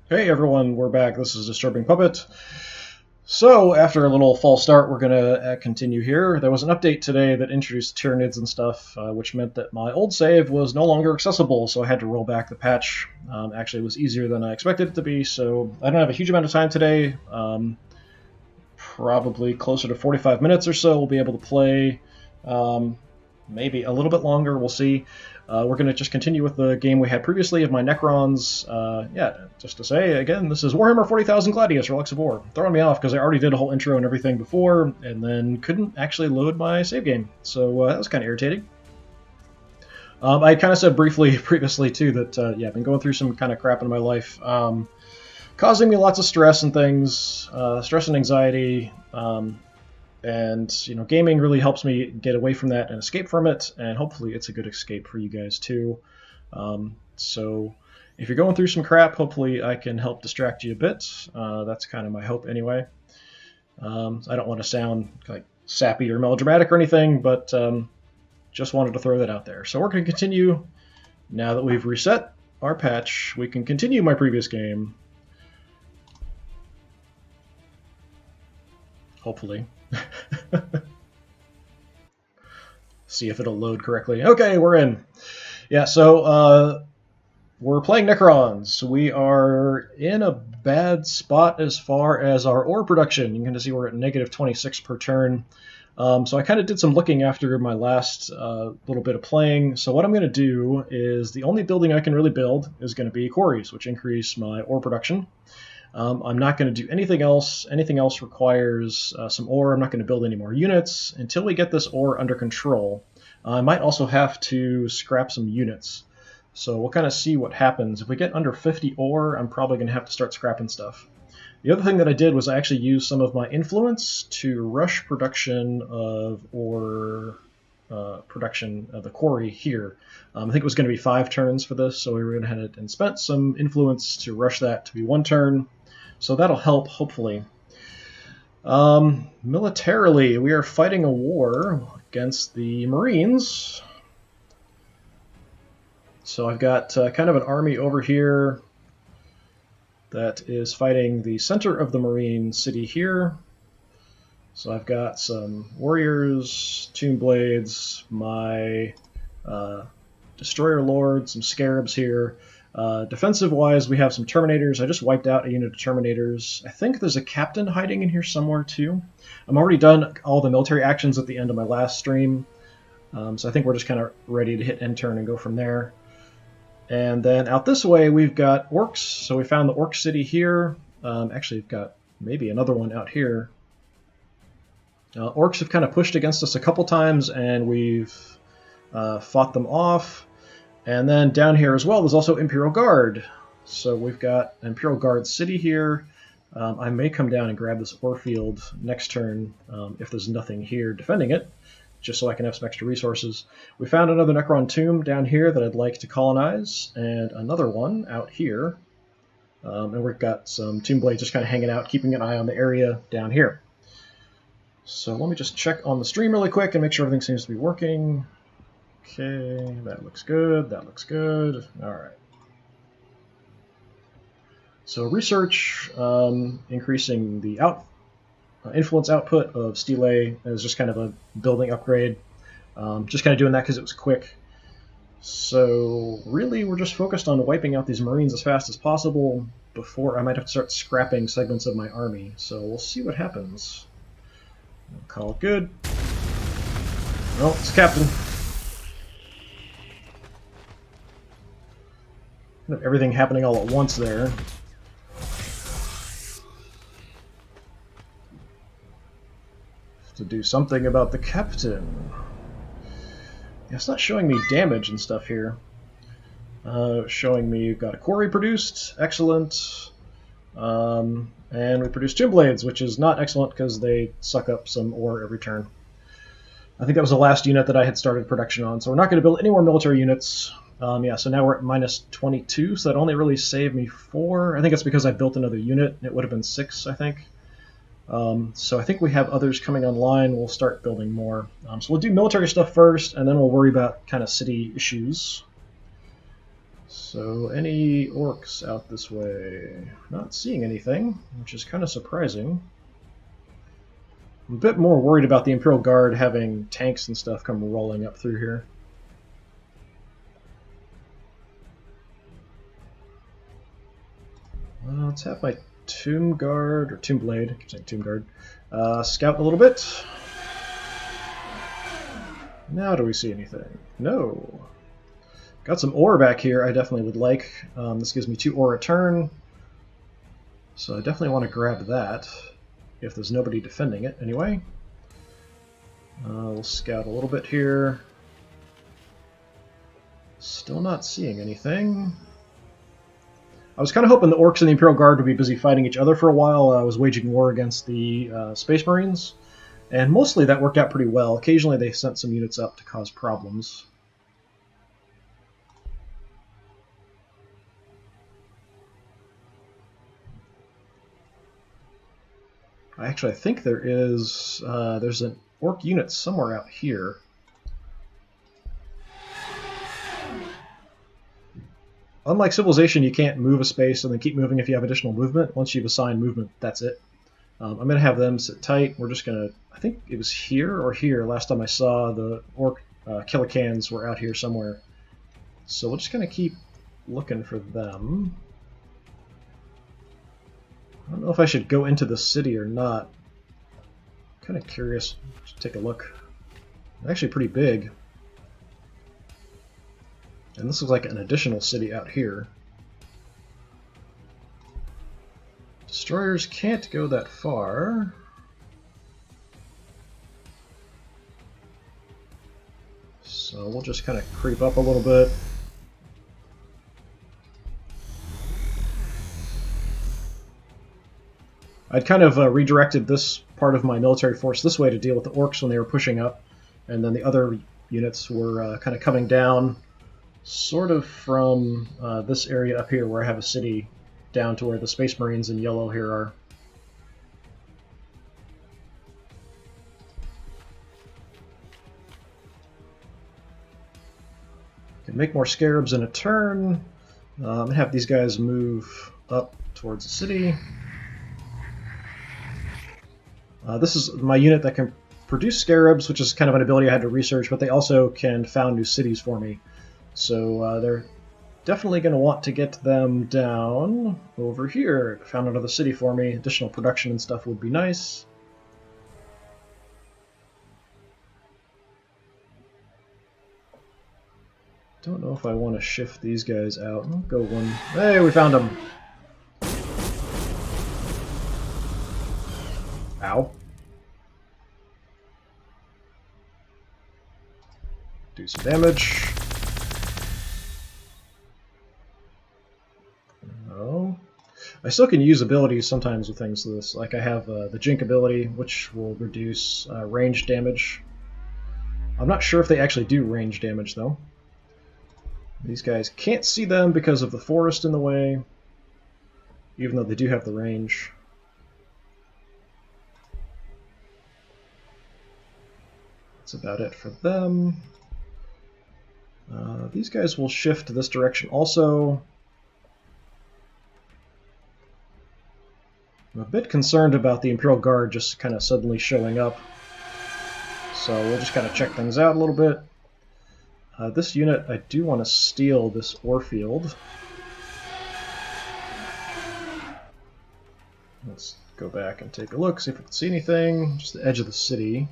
Hey everyone, we're back. This is DisturbingPuppet. So, after a little false start, we're going to continue here. There was an update today that introduced Tyranids and stuff, which meant that my old save was no longer accessible, so I had to roll back the patch. Actually, it was easier than I expected it to be, so I don't have a huge amount of time today. Probably closer to 45 minutes or so we'll be able to play. Maybe a little bit longer, we'll see. We're going to just continue with the game we had previously of my Necrons. Just to say, again, this is Warhammer 40,000 Gladius, Relics of War. Throwing me off because I already did a whole intro and everything before, and then couldn't actually load my save game. So that was kind of irritating. I kind of said briefly previously, too, that, I've been going through some kind of crap in my life, causing me lots of stress and things, stress and anxiety, and gaming really helps me get away from that and escape from it, and hopefully it's a good escape for you guys too. So if you're going through some crap, hopefully I can help distract you a bit. That's kind of my hope anyway. I don't want to sound like sappy or melodramatic or anything, but just wanted to throw that out there. So we're going to continue. Now that we've reset our patch, we can continue my previous game. Hopefully. See if it'll load correctly. Okay, we're in. Yeah, so we're playing Necrons. We are in a bad spot as far as our ore production. You can see we're at negative 26 per turn. So I kind of did some looking after my last little bit of playing. So what I'm going to do is the only building I can really build is going to be quarries, which increase my ore production. I'm not going to do anything else. Anything else requires some ore. I'm not going to build any more units until we get this ore under control. I might also have to scrap some units. So we'll kind of see what happens. If we get under 50 ore, I'm probably going to have to start scrapping stuff. The other thing that I did was I actually used some of my influence to rush production of ore, production of the quarry here. I think it was going to be 5 turns for this, so we went ahead and spent some influence to rush that to be 1 turn. So that'll help, hopefully. Militarily, we are fighting a war against the Marines. So I've got kind of an army over here that is fighting the center of the Marine city here. So I've got some warriors, tomb blades, my destroyer lord, some scarabs here. Defensive-wise, we have some Terminators. I just wiped out a unit of Terminators. I think there's a captain hiding in here somewhere, too. I'm already done all the military actions at the end of my last stream, so I think we're just kind of ready to hit end turn and go from there. And then out this way, we've got Orcs. So we found the Orc city here. Actually, we've got maybe another one out here. Orcs have kind of pushed against us a couple times, and we've fought them off. And then down here as well, there's also Imperial Guard. So we've got Imperial Guard City here. I may come down and grab this ore field next turn if there's nothing here defending it, just so I can have some extra resources. We found another Necron tomb down here that I'd like to colonize, and another one out here. And we've got some tomb blades just kind of hanging out, keeping an eye on the area down here. So let me just check on the stream really quick and make sure everything seems to be working. Okay, that looks good, that looks good. Alright. So research, increasing the influence output of Stele is just kind of a building upgrade. Just kind of doing that because it was quick. So really we're just focused on wiping out these Marines as fast as possible before I might have to start scrapping segments of my army. So we'll see what happens. We'll call it good. Well, it's Captain. Kind of everything happening all at once there. To do something about the captain. Yeah, it's not showing me damage and stuff here. Showing me you've got a quarry produced, excellent. And we produced tomb blades, which is not excellent because they suck up some ore every turn. I think that was the last unit that I had started production on, so we're not going to build any more military units. So now we're at minus 22, so that only really saved me 4. I think it's because I built another unit. It would have been 6, I think. So I think we have others coming online. We'll start building more. So we'll do military stuff first, and then we'll worry about kind of city issues. So, any orcs out this way? Not seeing anything, which is kind of surprising. I'm a bit more worried about the Imperial Guard having tanks and stuff come rolling up through here. Let's have my Tomb Guard, or Tomb Blade, I keep saying Tomb Guard, scout a little bit. Now do we see anything? No. Got some ore back here I definitely would like. This gives me 2 ore a turn, so I definitely want to grab that, if there's nobody defending it anyway. We'll scout a little bit here. Still not seeing anything. I was kind of hoping the orcs and the Imperial Guard would be busy fighting each other for a while. I was waging war against the Space Marines, and mostly that worked out pretty well. Occasionally they sent some units up to cause problems. Actually, I think there's an orc unit somewhere out here. Unlike Civilization, you can't move a space and then keep moving if you have additional movement. Once you've assigned movement, that's it. I'm going to have them sit tight. We're just going to... I think it was here or here last time I saw the orc Killicans were out here somewhere. So we'll just kind of keep looking for them. I don't know if I should go into the city or not. I'm kind of curious. Just take a look. It's actually pretty big. And this looks like an additional city out here. Destroyers can't go that far. So we'll just kind of creep up a little bit. I'd kind of redirected this part of my military force this way to deal with the orcs when they were pushing up, and then the other units were kind of coming down sort of from this area up here where I have a city down to where the Space Marines in yellow here are. Can make more scarabs in a turn. I'm going to have these guys move up towards the city. This is my unit that can produce scarabs, which is kind of an ability I had to research, but they also can found new cities for me. So they're definitely going to want to get them down over here. Found another city for me. Additional production and stuff would be nice. Don't know if I want to shift these guys out. I'll go one. Hey, we found them! Ow. Do some damage. No. I still can use abilities sometimes with things like this. Like I have the Jink ability, which will reduce range damage. I'm not sure if they actually do range damage, though. These guys can't see them because of the forest in the way, even though they do have the range. That's about it for them. These guys will shift this direction also. I'm a bit concerned about the Imperial Guard just kind of suddenly showing up. So we'll just kind of check things out a little bit. This unit, I do want to steal this ore field. Let's go back and take a look, see if we can see anything. Just the edge of the city.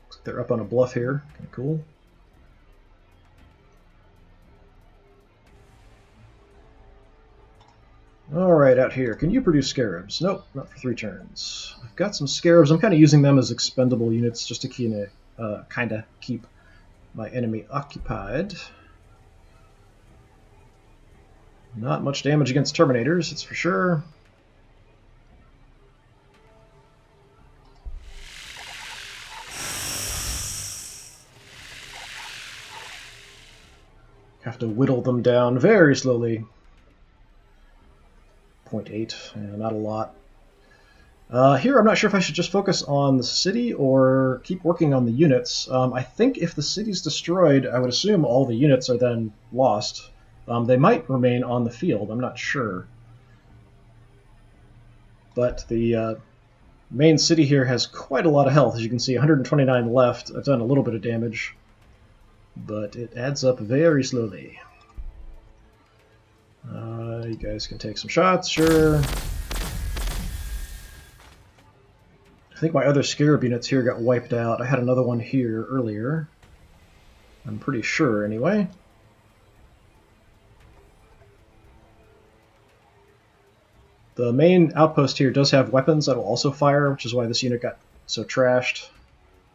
Looks like they're up on a bluff here. Kind of cool. Alright, out here. Can you produce scarabs? Nope, not for 3 turns. I've got some scarabs. I'm kind of using them as expendable units just to kind of keep my enemy occupied. Not much damage against Terminators, it's for sure. Have to whittle them down very slowly. 0.8, not a lot. Here I'm not sure if I should just focus on the city or keep working on the units. I think if the city's destroyed, I would assume all the units are then lost. They might remain on the field, I'm not sure. But the main city here has quite a lot of health. As you can see, 129 left. I've done a little bit of damage, but it adds up very slowly. You guys can take some shots, sure. I think my other Scarab units here got wiped out. I had another one here earlier. I'm pretty sure, anyway. The main outpost here does have weapons that will also fire, which is why this unit got so trashed.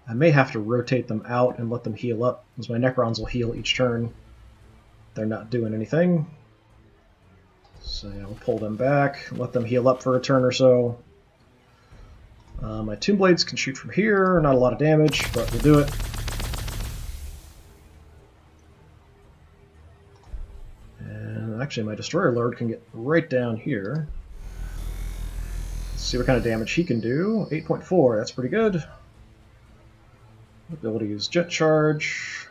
I may have to rotate them out and let them heal up, because my Necrons will heal each turn. They're not doing anything. So yeah, we'll pull them back, let them heal up for a turn or so. My Tomb Blades can shoot from here, not a lot of damage, but we'll do it. And actually my Destroyer Lord can get right down here. Let's see what kind of damage he can do. 8.4, that's pretty good. Ability to use Jet Charge.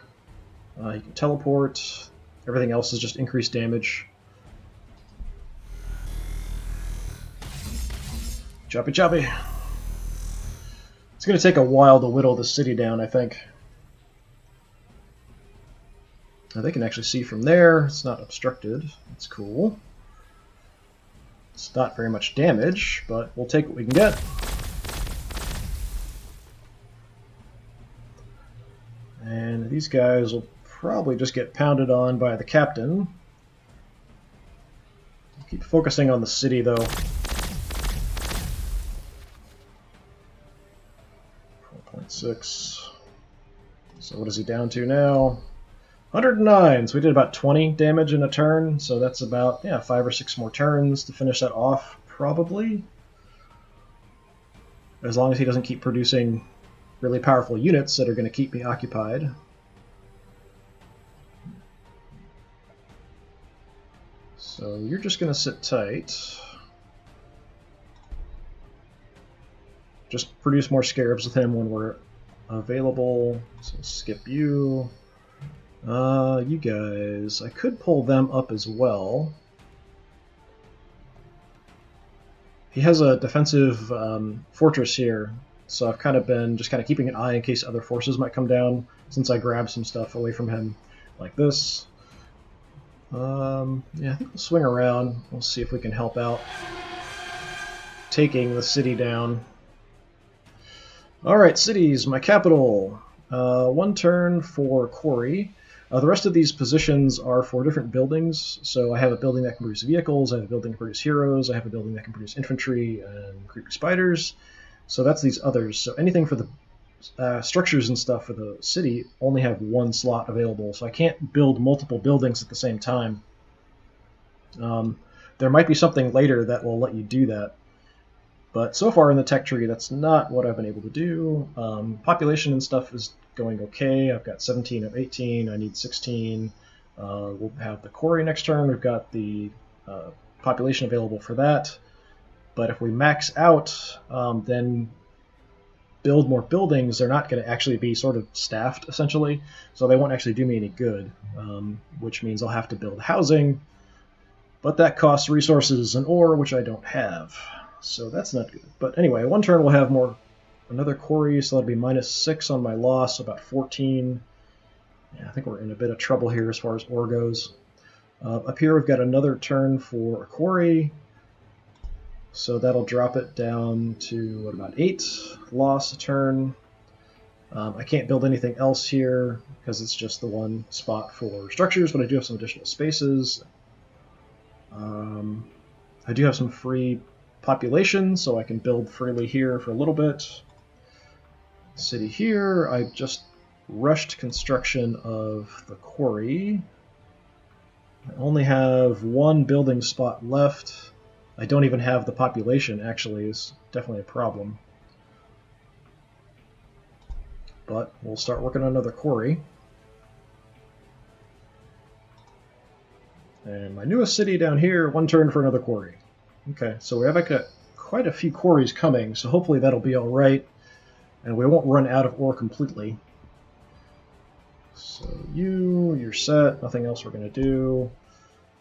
He can teleport. Everything else is just increased damage. Choppy choppy. It's going to take a while to whittle the city down, I think. Now they can actually see from there. It's not obstructed. That's cool. It's not very much damage, but we'll take what we can get. And these guys will probably just get pounded on by the captain. Keep focusing on the city, though. 4.6. So what is he down to now? 109, so we did about 20 damage in a turn, so that's about 5 or 6 more turns to finish that off, probably. As long as he doesn't keep producing really powerful units that are going to keep me occupied. So you're just going to sit tight. Just produce more Scarabs with him when we're available, so skip you. You guys, I could pull them up as well. He has a defensive fortress here, so I've kind of been just keeping an eye in case other forces might come down, since I grabbed some stuff away from him, like this. Yeah, I think we'll swing around. We'll see if we can help out taking the city down. Alright, cities, my capital. 1 turn for Quarry. The rest of these positions are for different buildings. So I have a building that can produce vehicles, I have a building that can produce heroes, I have a building that can produce infantry and creepy spiders. So that's these others. So anything for the structures and stuff for the city only have 1 slot available. So I can't build multiple buildings at the same time. There might be something later that will let you do that. But so far in the tech tree, that's not what I've been able to do. Population and stuff is going okay. I've got 17 of 18. I need 16. We'll have the quarry next turn. We've got the population available for that. But if we max out, then build more buildings, they're not going to actually be sort of staffed, essentially. So they won't actually do me any good, which means I'll have to build housing. But that costs resources and ore, which I don't have. So that's not good. But anyway, 1 turn we'll have another quarry, so that'll be -6 on my loss, about 14. Yeah, I think we're in a bit of trouble here as far as ore goes. Up here we've got another turn for a quarry, so that'll drop it down to about 8 loss a turn. I can't build anything else here because it's just the 1 spot for structures, but I do have some additional spaces. I do have some free population, so I can build freely here for a little bit. City here, I just rushed construction of the quarry. I only have 1 building spot left. I don't even have the population, actually, is definitely a problem. But we'll start working on another quarry. And my newest city down here, 1 turn for another quarry. Okay, so we have got quite a few quarries coming, so hopefully that'll be alright, and we won't run out of ore completely. So you're set, nothing else we're going to do.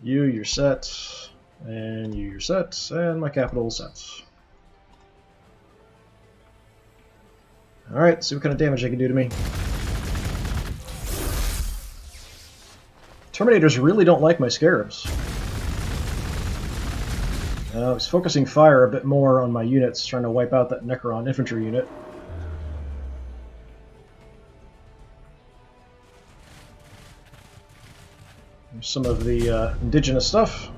you're set, and you're set, and my capital is set. Alright, see what kind of damage they can do to me. Terminators really don't like my scarabs. I was focusing fire a bit more on my units, trying to wipe out that Necron infantry unit. There's some of the indigenous stuff.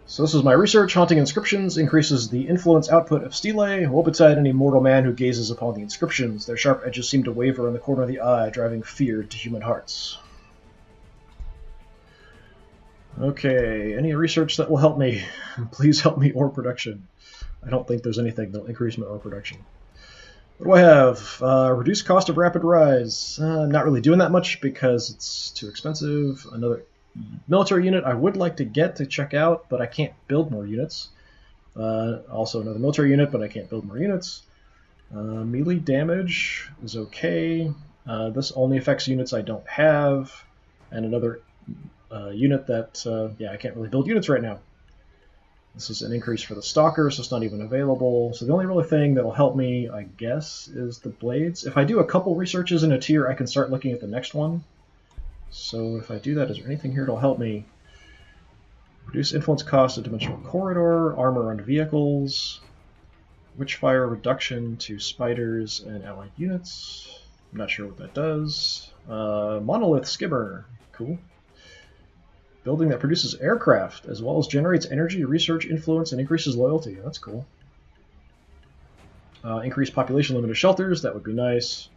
So this is my research. Haunting inscriptions increases the influence output of stelae. Woe betide any mortal man who gazes upon the inscriptions. Their sharp edges seem to waver in the corner of the eye, driving fear to human hearts. Okay, any research that will help me? Please help me ore production. I don't think there's anything that will increase my ore production. What do I have? Reduced cost of rapid rise. I'm not really doing that much because it's too expensive. Another military unit I would like to get to check out, but I can't build more units. Also another military unit, but I can't build more units. Melee damage is okay. This only affects units I don't have. And another unit that, yeah, I can't really build units right now. This is an increase for the Stalker, so it's not even available. So the only really thing that'll help me, I guess, is the blades. If I do a couple researches in a tier, I can start looking at the next one. So if I do that, is there anything here that'll help me? Reduce influence cost of dimensional corridor, armor on vehicles, witchfire reduction to spiders and allied units. I'm not sure what that does. Monolith skimmer, cool. Building that produces aircraft, as well as generates energy, research, influence, and increases loyalty. That's cool. Increase population limit of shelters. That would be nice.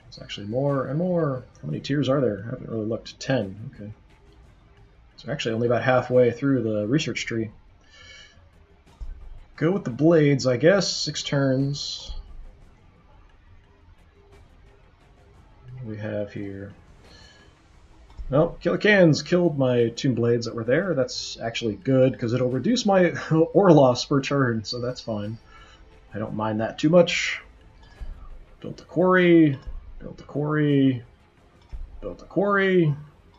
It's actually more and more. How many tiers are there? I haven't really looked. 10. Okay. So actually only about halfway through the research tree. Go with the blades, I guess. 6 turns. What do we have here? Well, Killicans killed my tomb blades that were there. That's actually good, because it'll reduce my ore loss per turn, so that's fine. I don't mind that too much. Built a quarry, built a quarry, built a quarry.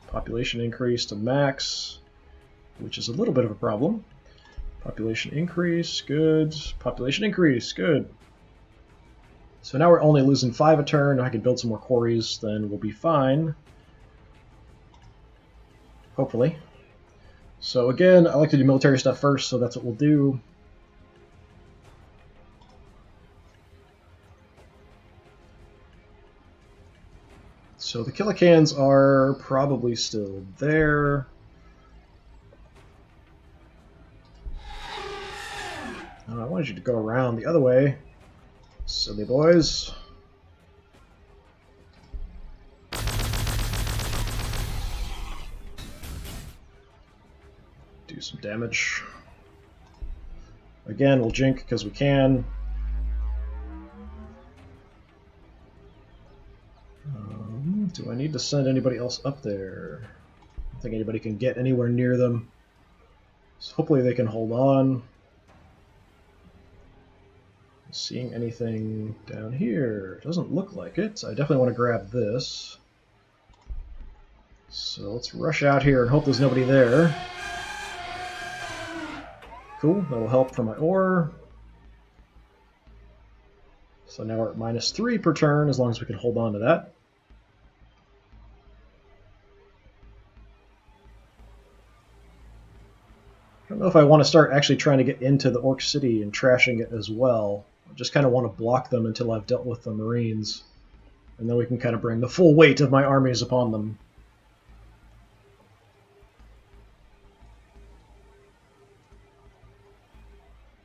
Population increase to max, which is a little bit of a problem. Population increase, good. Population increase, good. So now we're only losing 5 a turn. I can build some more quarries, then we'll be fine. Hopefully. So again, I like to do military stuff first, so that's what we'll do. So the Killicans are probably still there. I wanted you to go around the other way, silly boys. Do some damage. Again, we'll jink because we can. Do I need to send anybody else up there? I don't think anybody can get anywhere near them. So hopefully they can hold on. Seeing anything down here? Doesn't look like it. I definitely want to grab this. So let's rush out here and hope there's nobody there. Cool, that'll help for my ore. So now we're at -3 per turn, as long as we can hold on to that. I don't know if I want to start actually trying to get into the Orc City and trashing it as well. I just kind of want to block them until I've dealt with the Marines. And then we can kind of bring the full weight of my armies upon them.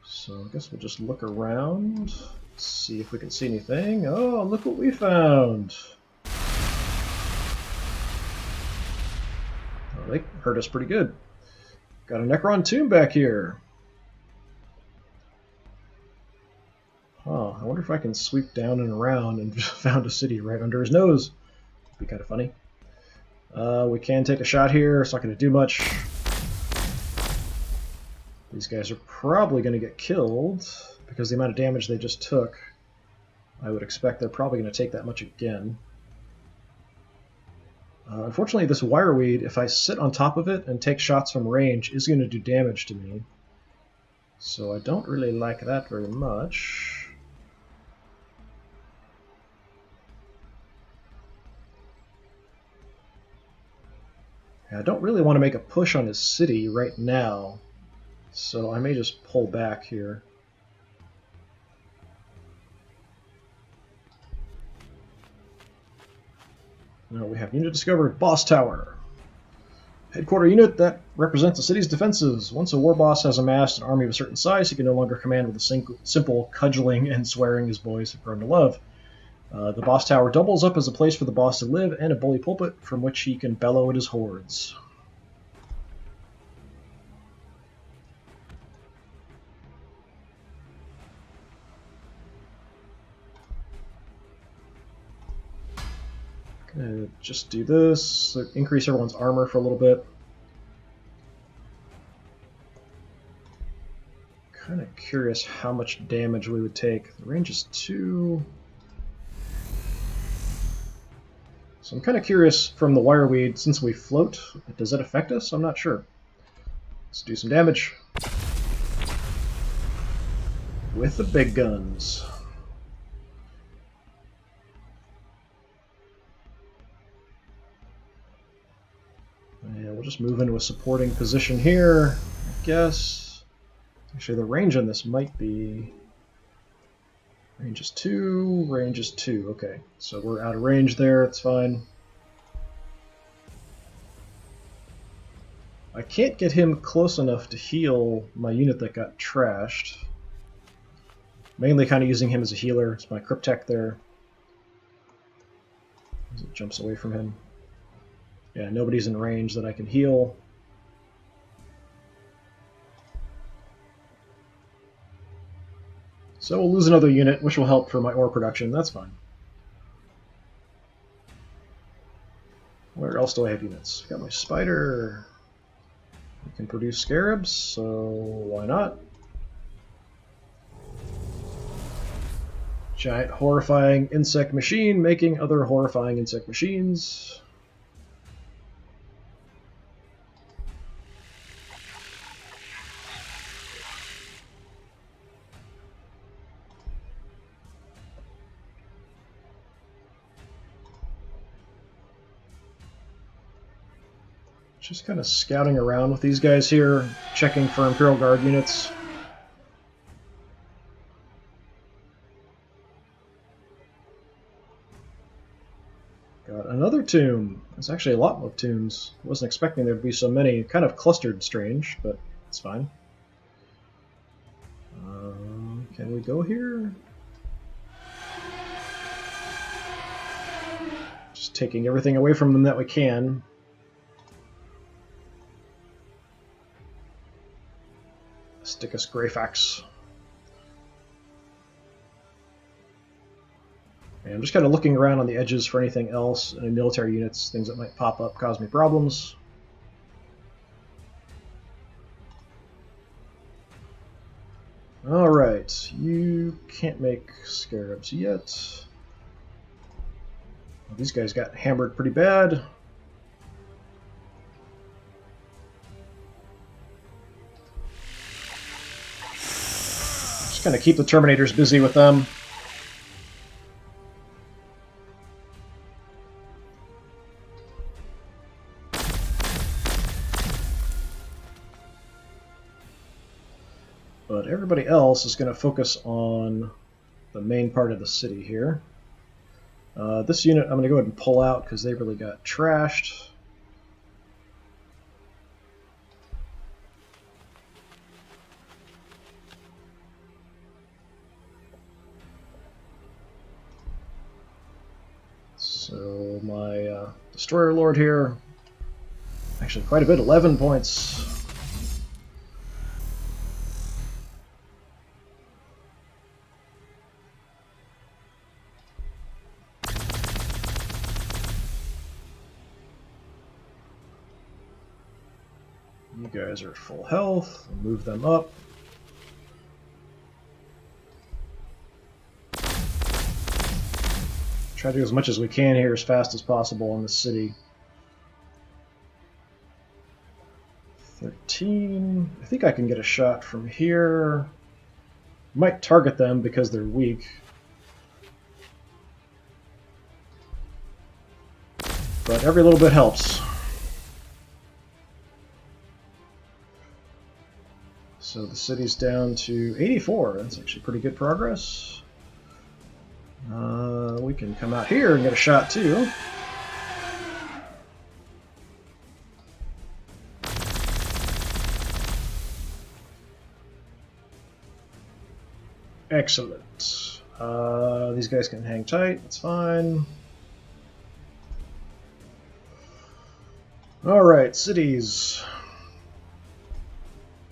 So I guess we'll just look around, see if we can see anything. Oh, look what we found! Oh, they hurt us pretty good. Got a Necron tomb back here. Huh, I wonder if I can sweep down and around and just found a city right under his nose. That'd be kind of funny. We can take a shot here, it's not going to do much. These guys are probably going to get killed because the amount of damage they just took. I would expect they're probably going to take that much again. Unfortunately, this wireweed, if I sit on top of it and take shots from range, is going to do damage to me. So I don't really like that very much. I don't really want to make a push on his city right now, so I may just pull back here. Now we have unit discovered, Boss Tower. Headquarter unit that represents the city's defenses. Once a war boss has amassed an army of a certain size, he can no longer command with a simple cudgeling and swearing his boys have grown to love. The Boss Tower doubles up as a place for the boss to live and a bully pulpit from which he can bellow at his hordes. Gonna just do this, increase everyone's armor for a little bit. Kind of curious how much damage we would take. The range is 2. So I'm kind of curious from the wireweed, since we float, does that affect us? I'm not sure. Let's do some damage. With the big guns. And we'll just move into a supporting position here, I guess. Actually, the range on this might be... Range is 2, range is 2. Okay, so we're out of range there, it's fine. I can't get him close enough to heal my unit that got trashed. Mainly kind of using him as a healer. It's my Cryptek there. As it jumps away from him. Yeah, nobody's in range that I can heal. So we'll lose another unit, which will help for my ore production. That's fine. Where else do I have units? Got my spider. I can produce scarabs, so why not? Giant horrifying insect machine making other horrifying insect machines. Just kind of scouting around with these guys here, checking for Imperial Guard units. Got another tomb. There's actually a lot of tombs. I wasn't expecting there to be so many. Kind of clustered strange, but it's fine. Can we go here? Just taking everything away from them that we can. Stickus Greyfax. And I'm just kind of looking around on the edges for anything else, any military units, things that might pop up, cause me problems. Alright, you can't make scarabs yet. Well, these guys got hammered pretty bad. Just kind of keep the Terminators busy with them. But everybody else is going to focus on the main part of the city here. This unit I'm going to go ahead and pull out because they really got trashed. So my Destroyer Lord here, actually quite a bit, 11 points. You guys are at full health. I'll move them up. Try to do as much as we can here as fast as possible in the city. 13. I think I can get a shot from here. Might target them because they're weak. But every little bit helps. So the city's down to 84. That's actually pretty good progress. We can come out here and get a shot too. Excellent. These guys can hang tight. That's fine. All right, cities.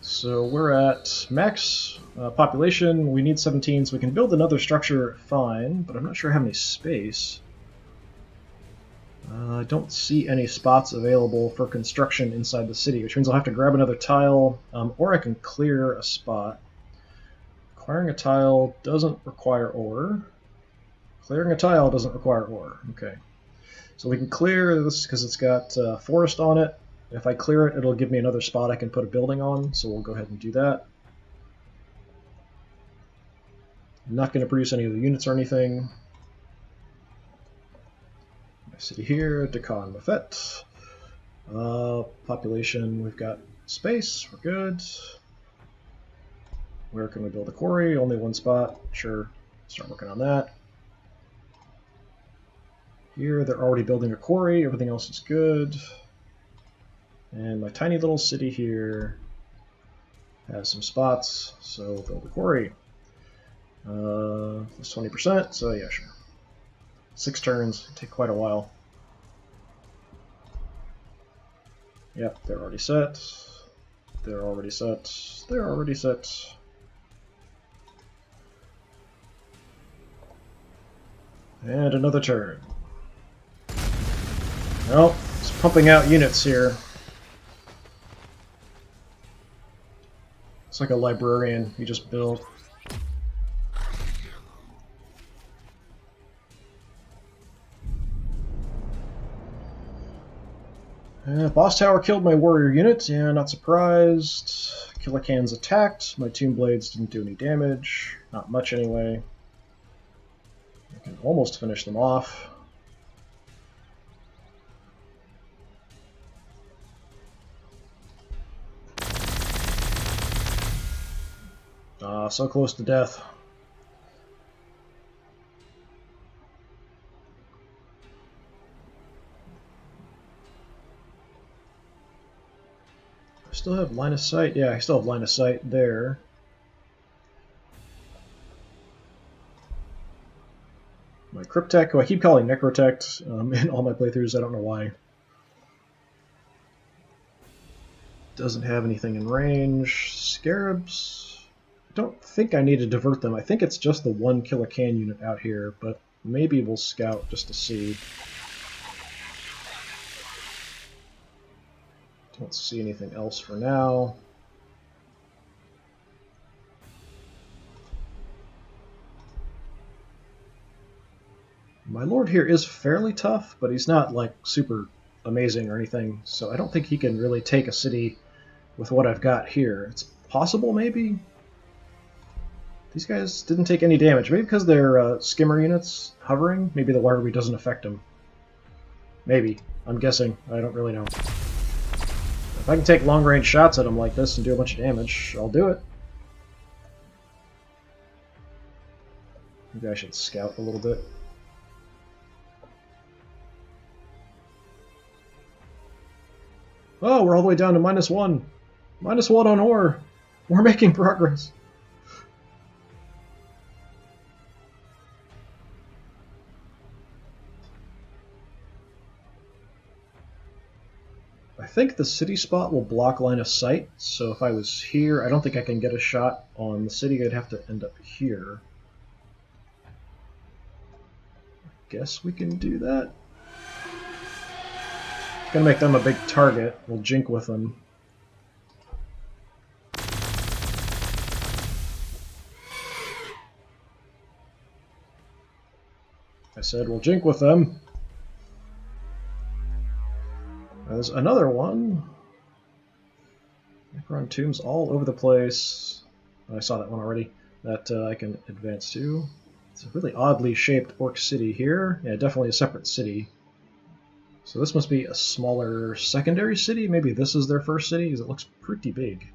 So we're at max population. We need 17, so we can build another structure fine, but I'm not sure how many space. I don't see any spots available for construction inside the city, which means I'll have to grab another tile, or I can clear a spot. Acquiring a tile doesn't require ore. Clearing a tile doesn't require ore. Okay. So we can clear this because it's got forest on it. If I clear it, it'll give me another spot I can put a building on, so we'll go ahead and do that. I'm not going to produce any of the units or anything. My city here, Decon Mafet. Population, we've got space, we're good. Where can we build a quarry? Only one spot. Sure, start working on that. Here, they're already building a quarry. Everything else is good. And my tiny little city here has some spots, so build a quarry. Plus 20%, so yeah, sure. 6 turns, take quite a while. Yep, they're already set. They're already set. They're already set. And another turn. Well, it's pumping out units here. It's like a librarian you just build. Boss Tower killed my warrior unit. Yeah, not surprised. Killer Cans attacked. My Tomb Blades didn't do any damage. Not much anyway. I can almost finish them off. So close to death. I still have line of sight? Yeah, I still have line of sight there. My Cryptech, who I keep calling Necrotech in all my playthroughs, I don't know why. Doesn't have anything in range. Scarabs. Don't think I need to divert them. I think it's just the one Killer Can unit out here, but maybe we'll scout just to see. Don't see anything else for now. My lord here is fairly tough, but he's not like super amazing or anything, so I don't think he can really take a city with what I've got here. It's possible, maybe? These guys didn't take any damage. Maybe because they're skimmer units hovering? Maybe the Waterby doesn't affect them. Maybe. I'm guessing. I don't really know. If I can take long-range shots at them like this and do a bunch of damage, I'll do it. Maybe I should scout a little bit. Oh, we're all the way down to -1. -1 on ore. We're making progress. I think the city spot will block line of sight, so if I was here, I don't think I can get a shot on the city. I'd have to end up here. I guess we can do that. Gonna make them a big target. We'll jink with them. I said we'll jink with them. There's another one. Necron tombs all over the place. Oh, I saw that one already. That I can advance to. It's a really oddly shaped orc city here. Yeah, definitely a separate city. So this must be a smaller secondary city. Maybe this is their first city, because it looks pretty big.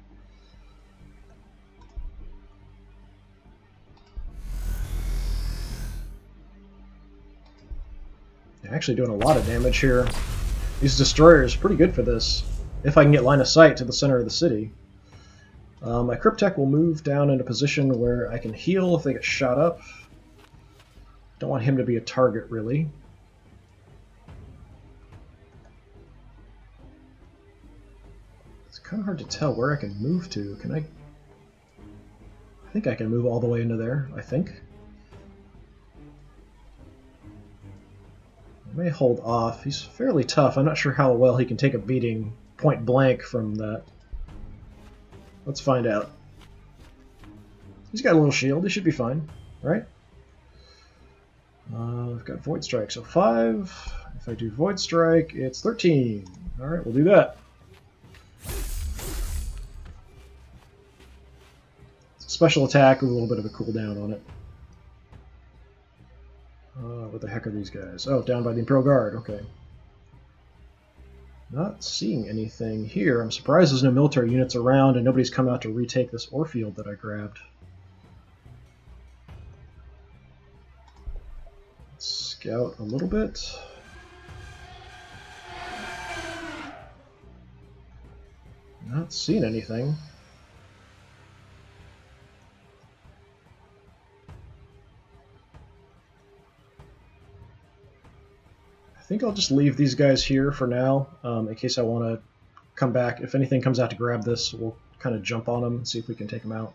They're actually doing a lot of damage here. These destroyers are pretty good for this, if I can get line of sight to the center of the city. My Cryptek will move down into a position where I can heal if they get shot up. Don't want him to be a target, really. It's kind of hard to tell where I can move to. Can I? I think I can move all the way into there, I think. I may hold off. He's fairly tough. I'm not sure how well he can take a beating point blank from that. Let's find out. He's got a little shield. He should be fine, right? I've got Void Strike, so 5. If I do Void Strike, it's 13. Alright, we'll do that. It's a special attack with a little bit of a cooldown on it. What the heck are these guys? Oh, down by the Imperial Guard, okay. Not seeing anything here. I'm surprised there's no military units around and nobody's come out to retake this ore field that I grabbed. Let's scout a little bit. Not seeing anything. I think I'll just leave these guys here for now, in case I want to come back. If anything comes out to grab this, we'll kind of jump on them and see if we can take them out.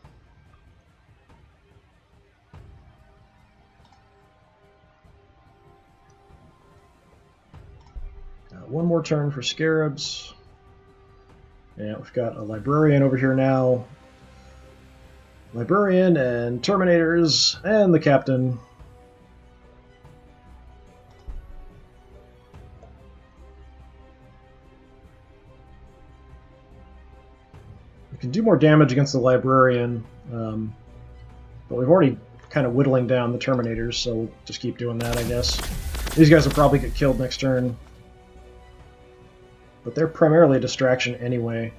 One more turn for Scarabs. And we've got a Librarian over here now. Librarian and Terminators and the Captain. We can do more damage against the Librarian, but we've already kind of whittling down the Terminators, so we'll just keep doing that, I guess. These guys will probably get killed next turn. But they're primarily a distraction anyway.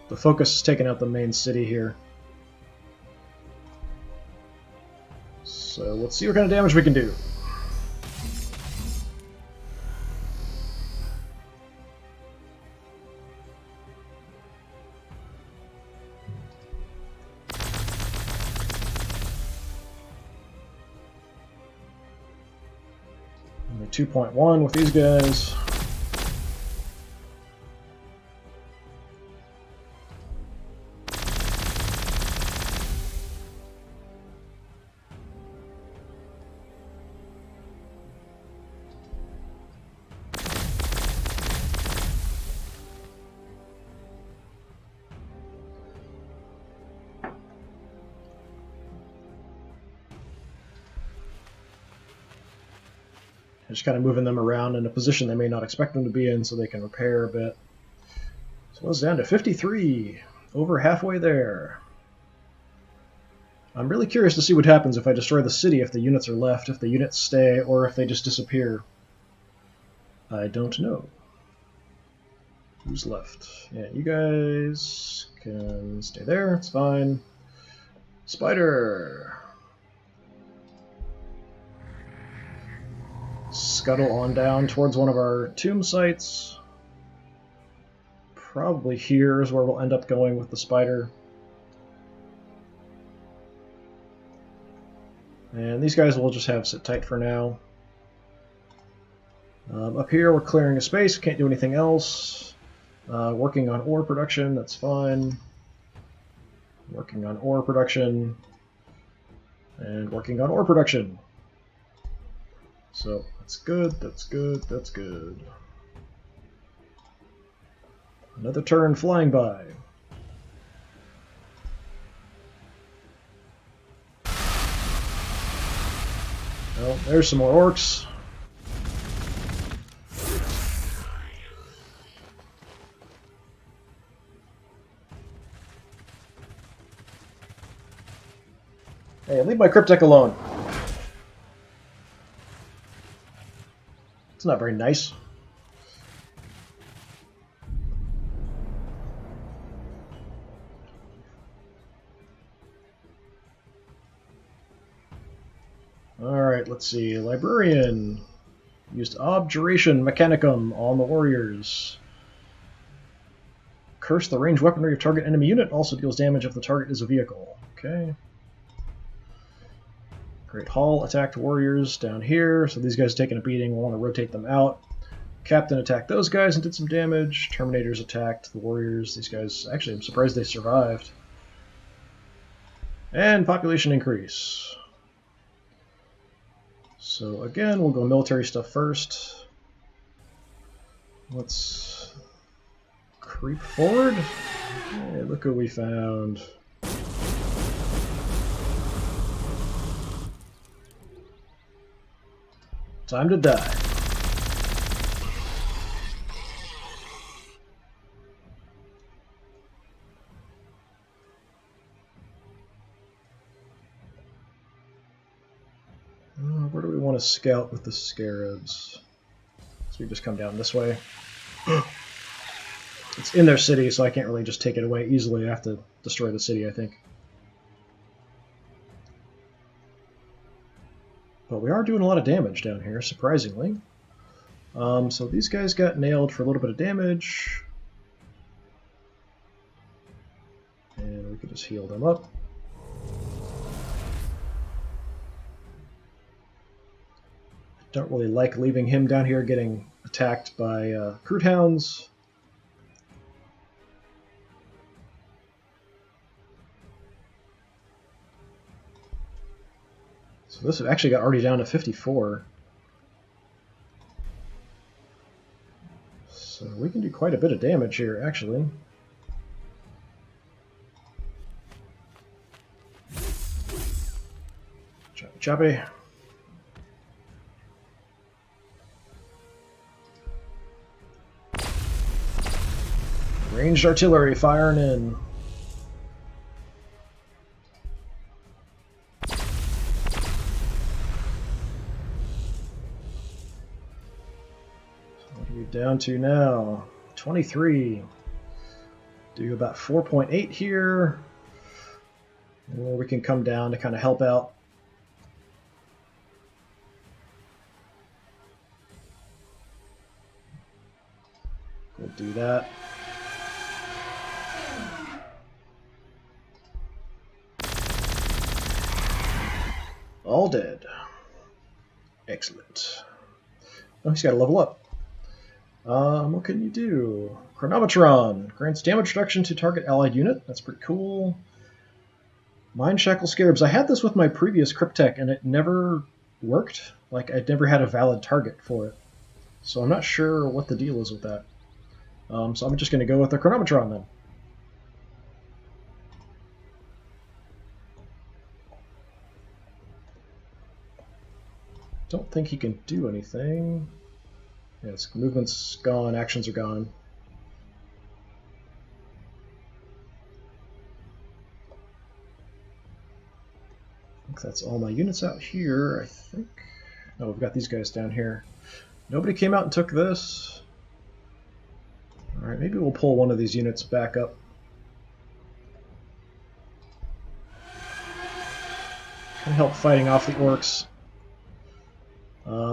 The focus is taking out the main city here. So let's see what kind of damage we can do. Only 2.1 with these guys. Just kind of moving them around in a position they may not expect them to be in so they can repair a bit. So it's down to 53, over halfway there. I'm really curious to see what happens if I destroy the city, if the units are left, if the units stay, or if they just disappear. I don't know. Who's left? Yeah, you guys can stay there, it's fine. Spider! Scuttle on down towards one of our tomb sites. Probably here is where we'll end up going with the spider. And these guys we'll just have sit tight for now. Up here we're clearing a space, can't do anything else. Working on ore production, that's fine. Working on ore production. And working on ore production. So that's good, that's good, that's good. Another turn flying by. Well, there's some more orcs. Hey, leave my cryptek alone. It's not very nice. Alright, let's see. Librarian used Objuration Mechanicum on the warriors. Curse the ranged weaponry of target enemy unit, also deals damage if the target is a vehicle. Okay. Great Hall attacked warriors down here, so these guys are taking a beating. We'll want to rotate them out. Captain attacked those guys and did some damage. Terminators attacked the warriors. These guys, actually, I'm surprised they survived. And population increase. So again, we'll go military stuff first. Let's creep forward. Hey, look who we found. Time to die. Where do we want to scout with the scarabs? So we just come down this way. It's in their city, so I can't really just take it away easily. I have to destroy the city, I think. But we are doing a lot of damage down here, surprisingly. So these guys got nailed for a little bit of damage. And we can just heal them up. Don't really like leaving him down here getting attacked by crude hounds. So this actually got already down to 54. So we can do quite a bit of damage here, actually. Choppy choppy. Ranged artillery firing in. What are we down to now? 23. Do about 4.8 here. Or we can come down to kind of help out. We'll do that. All dead. Excellent. Oh, he's got to level up. What can you do? Chronometron. Grants damage reduction to target allied unit. That's pretty cool. Mind Shackle Scarabs. I had this with my previous Cryptek, and it never worked. Like, I'd never had a valid target for it. So I'm not sure what the deal is with that. So I'm just going to go with the Chronometron then. Don't think he can do anything. Yeah, his movement's gone, actions are gone. I think that's all my units out here, I think. Oh, we've got these guys down here. Nobody came out and took this. Alright, maybe we'll pull one of these units back up. Can help fighting off the orcs.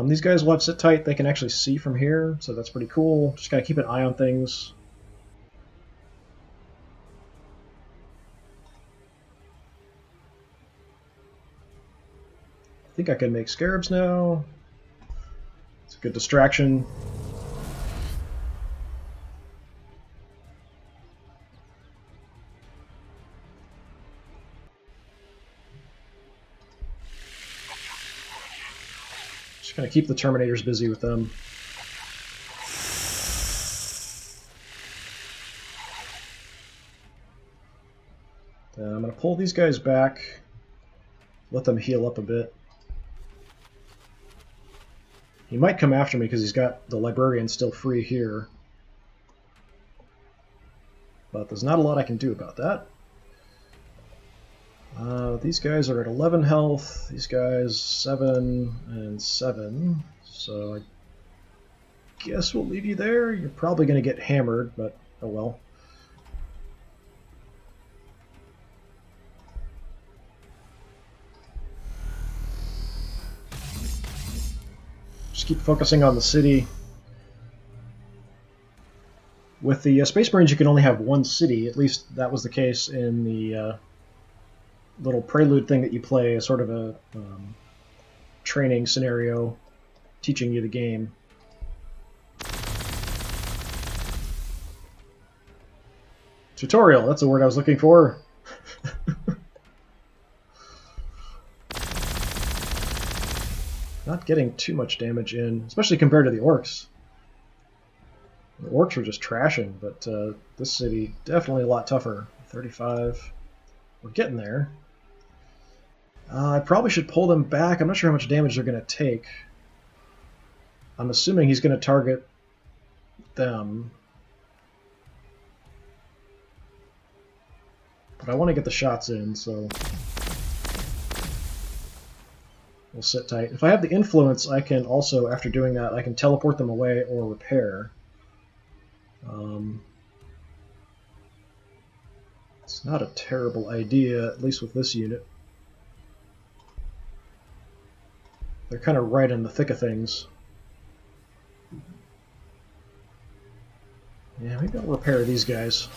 These guys will have sit tight. They can actually see from here, so that's pretty cool. Just gotta keep an eye on things. I think I can make scarabs now. It's a good distraction. Just gonna keep the Terminators busy with them. Then I'm gonna pull these guys back, let them heal up a bit. He might come after me because he's got the Librarian still free here. But there's not a lot I can do about that. These guys are at 11 health. These guys 7 and 7. So I guess we'll leave you there. You're probably going to get hammered, but oh well. Just keep focusing on the city. With the Space Marines, you can only have one city. At least that was the case in the little prelude thing that you play, sort of a training scenario, teaching you the game. Tutorial, that's the word I was looking for. Not getting too much damage in, especially compared to the orcs. The orcs were just trashing, but this city definitely a lot tougher. 35. We're getting there. I probably should pull them back. I'm not sure how much damage they're going to take. I'm assuming he's going to target them. But I want to get the shots in, so we'll sit tight. If I have the influence, I can also, after doing that, I can teleport them away or repair. It's not a terrible idea, at least with this unit. They're kind of right in the thick of things. Yeah, maybe I'll repair these guys.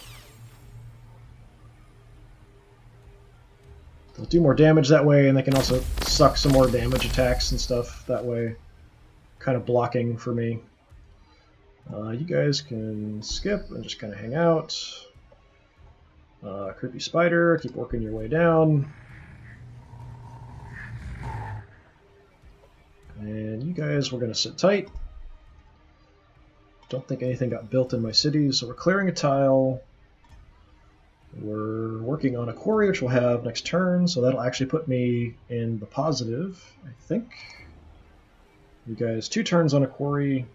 They'll do more damage that way, and they can also suck some more damage attacks and stuff that way. Kind of blocking for me. You guys can skip and just kind of hang out. Creepy spider, keep working your way down. And you guys, we're going to sit tight. Don't think anything got built in my city, so we're clearing a tile. We're working on a quarry, which we'll have next turn, so that'll actually put me in the positive, I think. You guys, 2 turns on a quarry,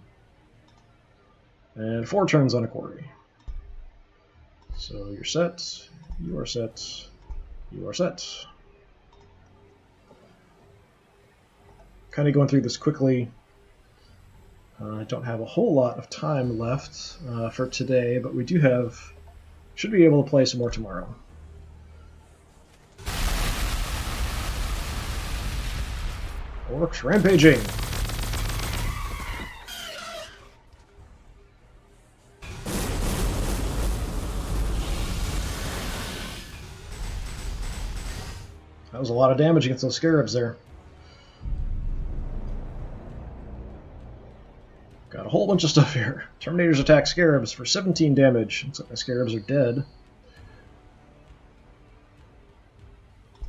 and 4 turns on a quarry. So you're set, you are set, you are set. Kind of going through this quickly. I don't have a whole lot of time left for today, but we do have... should be able to play some more tomorrow. Orcs rampaging! That was a lot of damage against those scarabs there. Got a whole bunch of stuff here. Terminators attack scarabs for 17 damage. Looks like my scarabs are dead.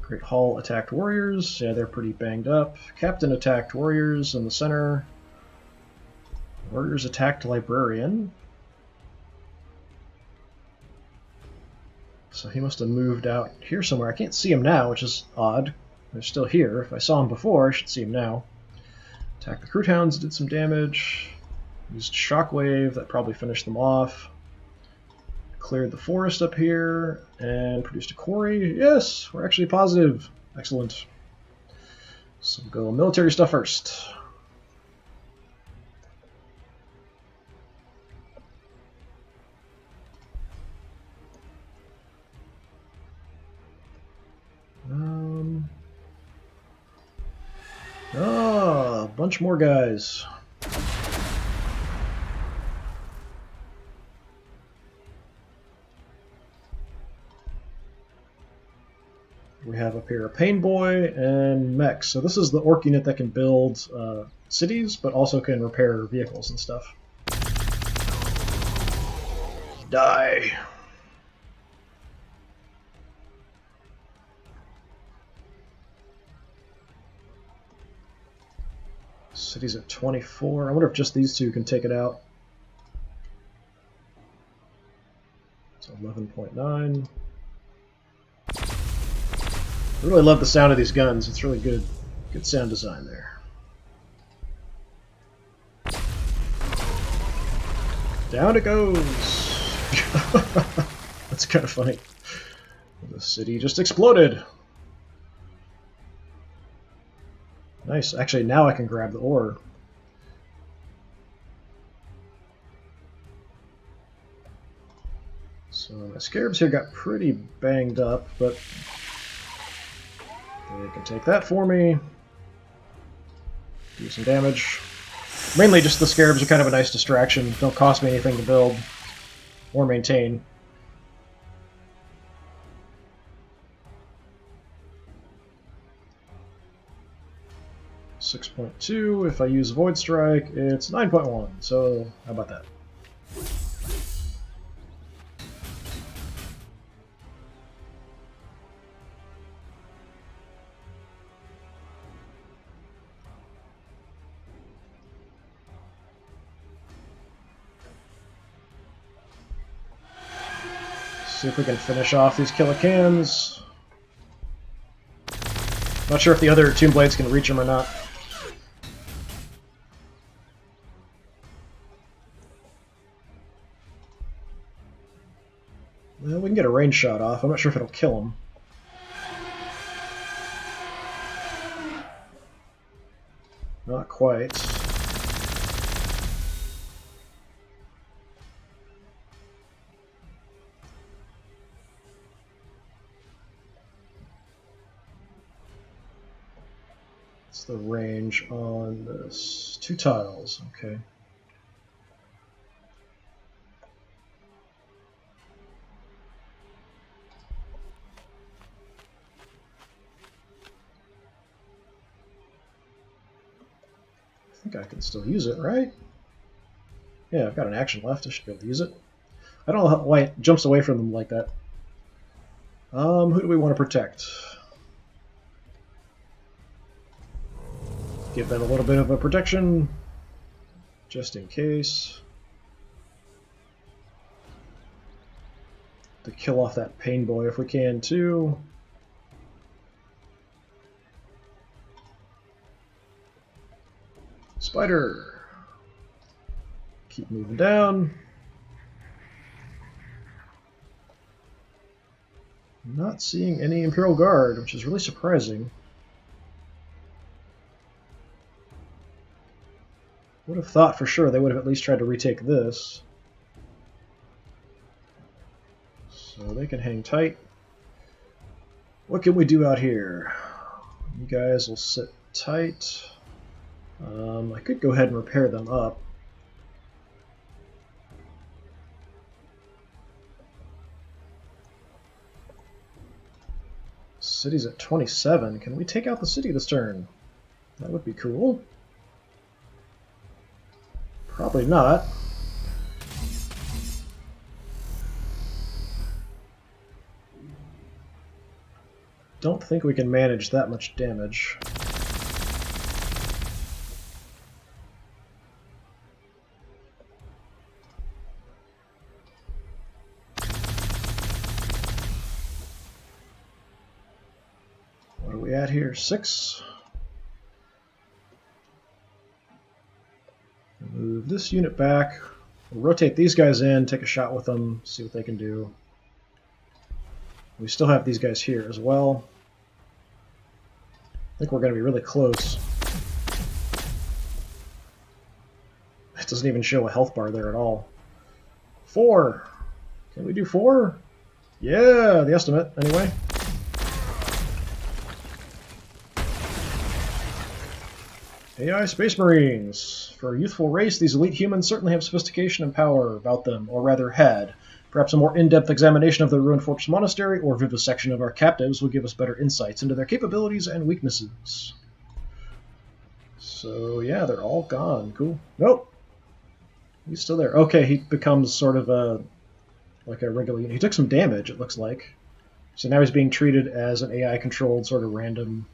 Great Hall attacked warriors. Yeah, they're pretty banged up. Captain attacked warriors in the center. Warriors attacked librarian. So he must have moved out here somewhere. I can't see him now, which is odd. They're still here. If I saw him before, I should see him now. Attacked the Crude Hounds, did some damage. Used Shockwave, that probably finished them off. Cleared the forest up here, and produced a quarry. Yes, we're actually positive. Excellent. So we'll go military stuff first. A bunch more guys. We have up here a Pain Boy and mechs. So this is the orc unit that can build cities, but also can repair vehicles and stuff. Die. City's at 24. I wonder if just these two can take it out. It's 11.9. I really love the sound of these guns. It's really good. Good sound design there. Down it goes! That's kind of funny. The city just exploded. Nice. Actually, now I can grab the ore. So my scarabs here got pretty banged up, but they can take that for me. Do some damage. Mainly just the scarabs are kind of a nice distraction. Don't cost me anything to build or maintain. $6.2. If I use Void Strike, it's 9.1. So how about that? See if we can finish off these Killicans. Not sure if the other Tomb Blades can reach them or not. Well, we can get a range shot off. I'm not sure if it'll kill him. Not quite. What's the range on this? 2 tiles, okay. I think I can still use it, right? Yeah, I've got an action left. I should be able to use it. I don't know why it jumps away from them like that. Who do we want to protect? Give them a little bit of a protection, just in case. To kill off that pain boy if we can, too. Spider. Keep moving down. Not seeing any Imperial Guard, which is really surprising. Would have thought for sure they would have at least tried to retake this. So they can hang tight. What can we do out here? You guys will sit tight. I could go ahead and repair them up. City's at 27. Can we take out the city this turn? That would be cool. Probably not. Don't think we can manage that much damage. What are we at here? 6? Move this unit back. We'll rotate these guys in, take a shot with them, see what they can do. We still have these guys here as well. I think we're going to be really close. It doesn't even show a health bar there at all. 4! Can we do 4? Yeah, the estimate, anyway. AI Space Marines. For a youthful race, these elite humans certainly have sophistication and power about them, or rather had. Perhaps a more in-depth examination of the ruined fortress monastery or vivisection of our captives will give us better insights into their capabilities and weaknesses. So yeah, they're all gone. Cool. Nope. He's still there. Okay, he becomes sort of like a regular unit. He took some damage, it looks like. So now he's being treated as an AI-controlled sort of random...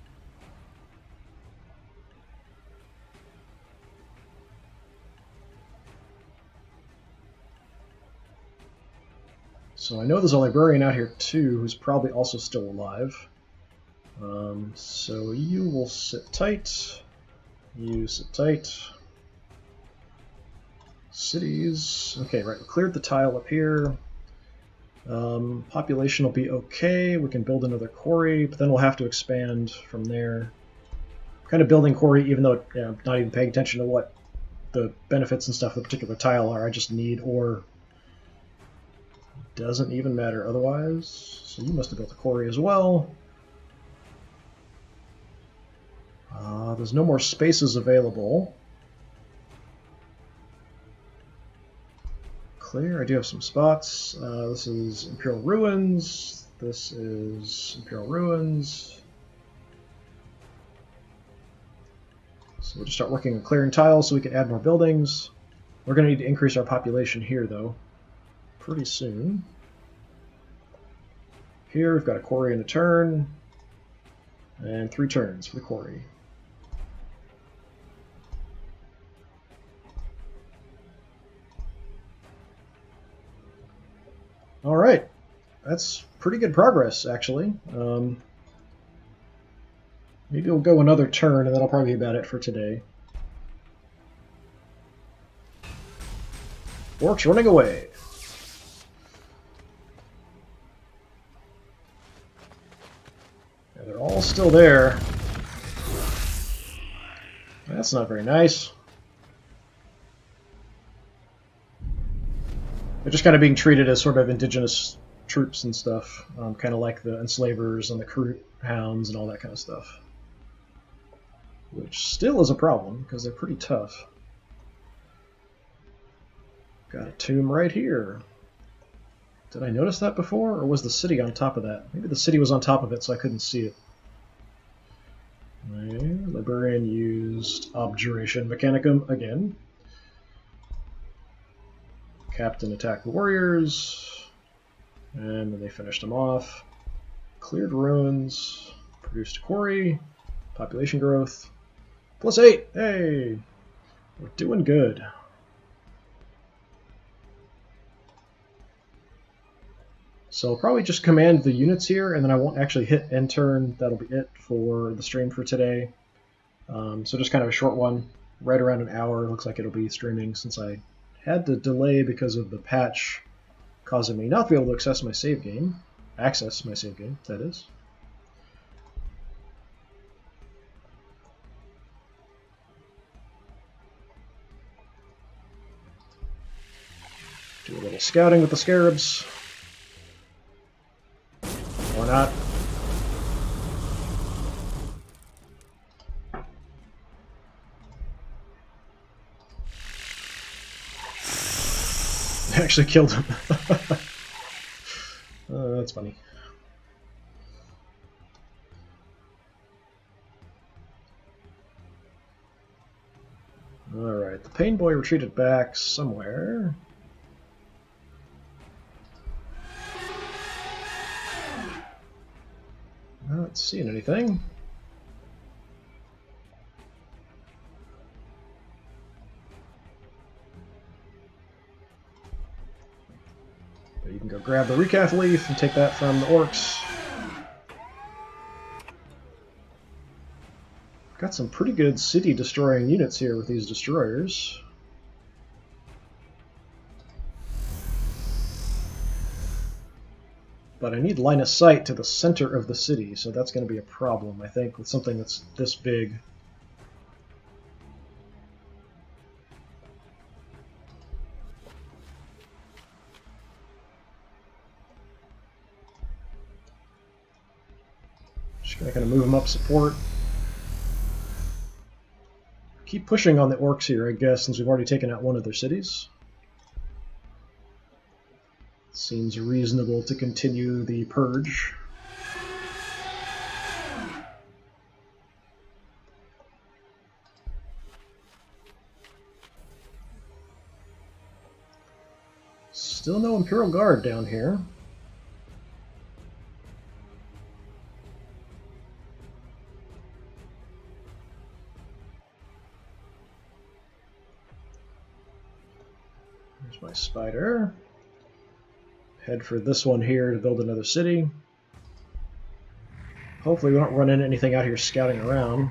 So I know there's a librarian out here too who's probably also still alive. So you will sit tight. You sit tight. Cities. Okay, right, we cleared the tile up here. Population will be okay. We can build another quarry, but then we'll have to expand from there. kind of building quarry, even though I'm not even paying attention to what the benefits and stuff of a particular tile are. I just need ore. Doesn't even matter otherwise. So you must have built a quarry as well. There's no more spaces available. Clear. I do have some spots. This is Imperial Ruins. This is Imperial Ruins. So we'll just start working on clearing tiles so we can add more buildings. We're going to need to increase our population here, though, pretty soon. Here we've got a quarry in a turn, and 3 turns for the quarry. All right, that's pretty good progress, actually. Maybe we'll go another turn, and that'll probably be about it for today. Orcs running away. Yeah, they're all still there. That's not very nice. They're just kind of being treated as sort of indigenous troops and stuff, kind of like the enslavers and the Kroot hounds and all that kind of stuff. Which still is a problem, because they're pretty tough. Got a tomb right here. Did I notice that before, or was the city on top of that? Maybe the city was on top of it, so I couldn't see it. Librarian used Objuration Mechanicum again. Captain attacked the warriors, and then they finished them off. Cleared ruins, produced a quarry, population growth, +8, hey! We're doing good. So I'll probably just command the units here, and then I won't actually hit end turn. That'll be it for the stream for today. So just kind of a short one, right around an hour. Looks like it'll be streaming since I had to delay because of the patch causing me not to be able to access my save game, that is. Do a little scouting with the scarabs. Or not. I actually killed him. That's funny. Alright, the Pain Boy retreated back somewhere. Not seeing anything. But you can go grab the recaf leaf and take that from the orcs. Got some pretty good city destroying units here with these destroyers. But I need line of sight to the center of the city, so that's going to be a problem, I think, with something that's this big. Just going to kind of move them up support. Keep pushing on the orcs here, I guess, since we've already taken out one of their cities. Seems reasonable to continue the purge. Still no Imperial Guard down here. There's my spider. Head for this one here to build another city. Hopefully we don't run into anything out here scouting around.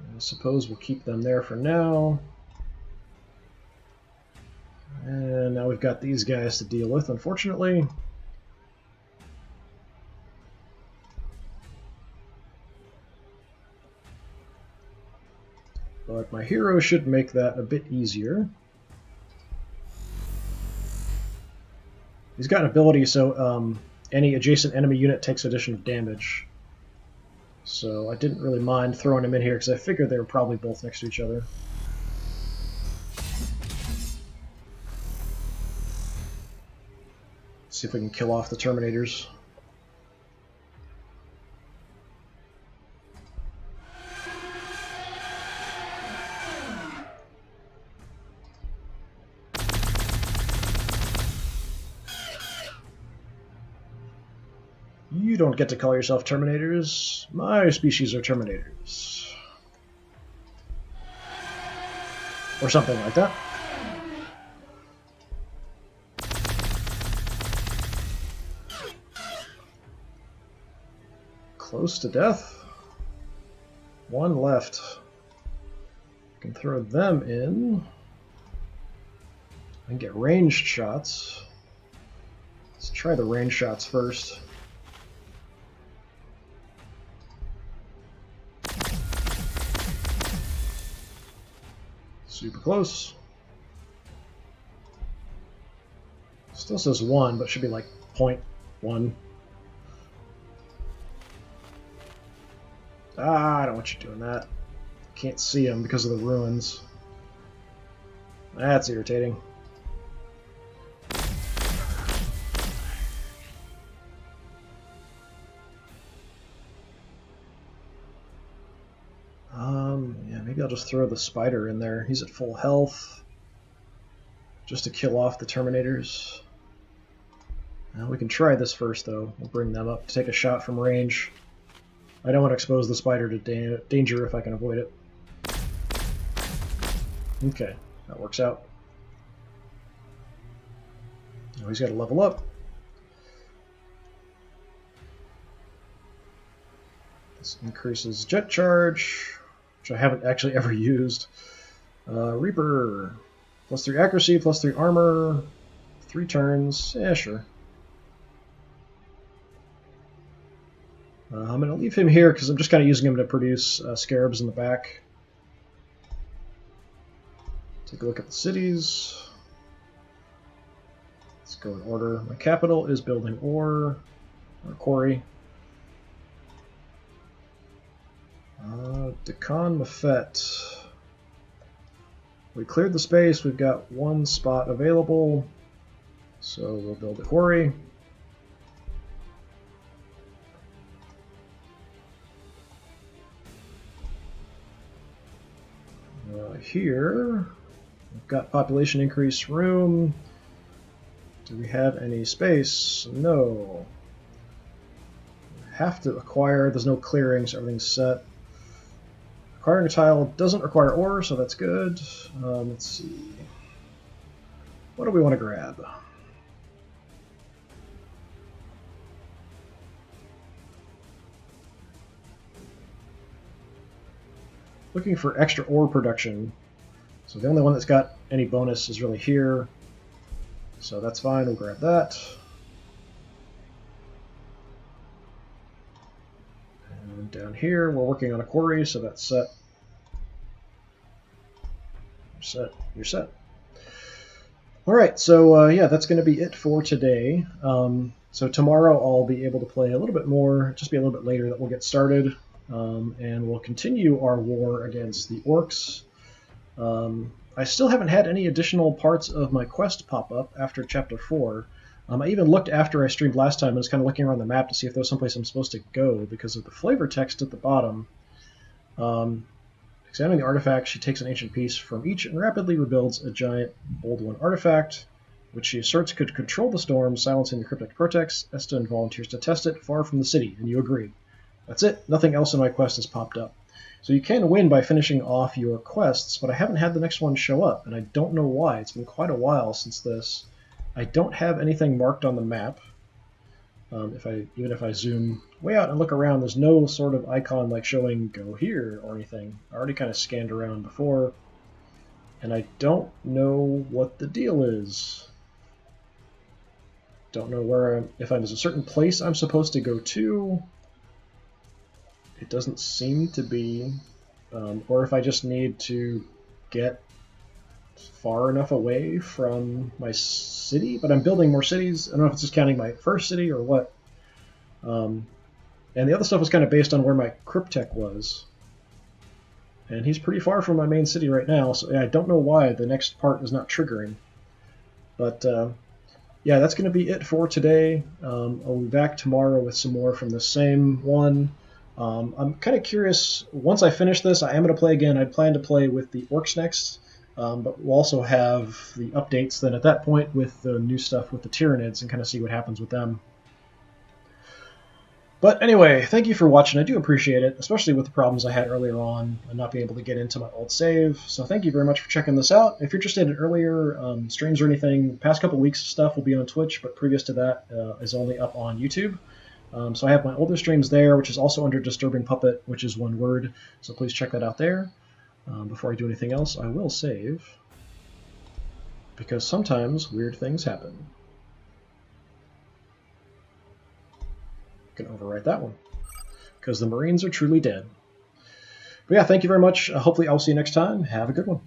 I suppose we'll keep them there for now. And now we've got these guys to deal with, unfortunately. But my hero should make that a bit easier. He's got an ability, so any adjacent enemy unit takes additional damage. So I didn't really mind throwing him in here because I figured they were probably both next to each other. See if we can kill off the Terminators. You don't get to call yourself Terminators. My species are Terminators. Or something like that. Close to death. One left. Can throw them in. And get ranged shots. Let's try the ranged shots first. Super close. Still says 1, but should be like 0.1. Ah, I don't want you doing that. Can't see him because of the ruins. That's irritating. Yeah, maybe I'll just throw the spider in there. He's at full health. Just to kill off the Terminators. We can try this first, though. We'll bring them up to take a shot from range. I don't want to expose the spider to danger if I can avoid it. Okay, that works out. Now he's got to level up. This increases jet charge, which I haven't actually ever used. Reaper, +3 accuracy, +3 armor, 3 turns. Yeah, sure. I'm going to leave him here because I'm just kind of using him to produce scarabs in the back. Take a look at the cities. Let's go in order. My capital is building ore, or quarry. Decon Mafet. We cleared the space. We've got 1 spot available. So we'll build a quarry. Here, we've got population increase room. Do we have any space? No. Have to acquire. There's no clearing, so everything's set. Acquiring a tile doesn't require ore, so that's good. Let's see. What do we want to grab? Looking for extra ore production. So the only one that's got any bonus is really here. So that's fine, we'll grab that. And down here, we're working on a quarry, so that's set. You're set, you're set. Alright, so yeah, that's going to be it for today. So tomorrow I'll be able to play a little bit more, just be a little bit later that we'll get started. And we'll continue our war against the orcs. I still haven't had any additional parts of my quest pop up after Chapter 4. I even looked after I streamed last time and was kind of looking around the map to see if there was someplace I'm supposed to go because of the flavor text at the bottom. Examining the artifact, she takes an ancient piece from each and rapidly rebuilds a giant old one artifact, which she asserts could control the storm, silencing the cryptic cortex. Eston volunteers to test it far from the city, and you agree. That's it. Nothing else in my quest has popped up. So you can win by finishing off your quests, but I haven't had the next one show up, and I don't know why. It's been quite a while since this. I don't have anything marked on the map. Even if I zoom way out and look around, there's no sort of icon like showing go here or anything. I already kind of scanned around before, and I don't know what the deal is. Don't know where if there's a certain place I'm supposed to go to. It doesn't seem to be or if I just need to get far enough away from my city. But I'm building more cities. I don't know if it's just counting my first city or what. And the other stuff was kind of based on where my Cryptek was. And he's pretty far from my main city right now, so I don't know why the next part is not triggering. But yeah, that's going to be it for today. I'll be back tomorrow with some more from the same one. I'm kind of curious, once I finish this, I am going to play again. I plan to play with the Orcs next, but we'll also have the updates then at that point with the new stuff with the Tyranids and kind of see what happens with them. But anyway, thank you for watching. I do appreciate it, especially with the problems I had earlier on and not being able to get into my old save. So thank you very much for checking this out. If you're interested in earlier streams or anything, past couple weeks of stuff will be on Twitch, but previous to that is only up on YouTube. So I have my older streams there, which is also under DisturbingPuppet, which is one word. So please check that out there. Before I do anything else, I will save, because sometimes weird things happen. Can overwrite that one because the Marines are truly dead. But yeah, thank you very much. Hopefully I'll see you next time. Have a good one.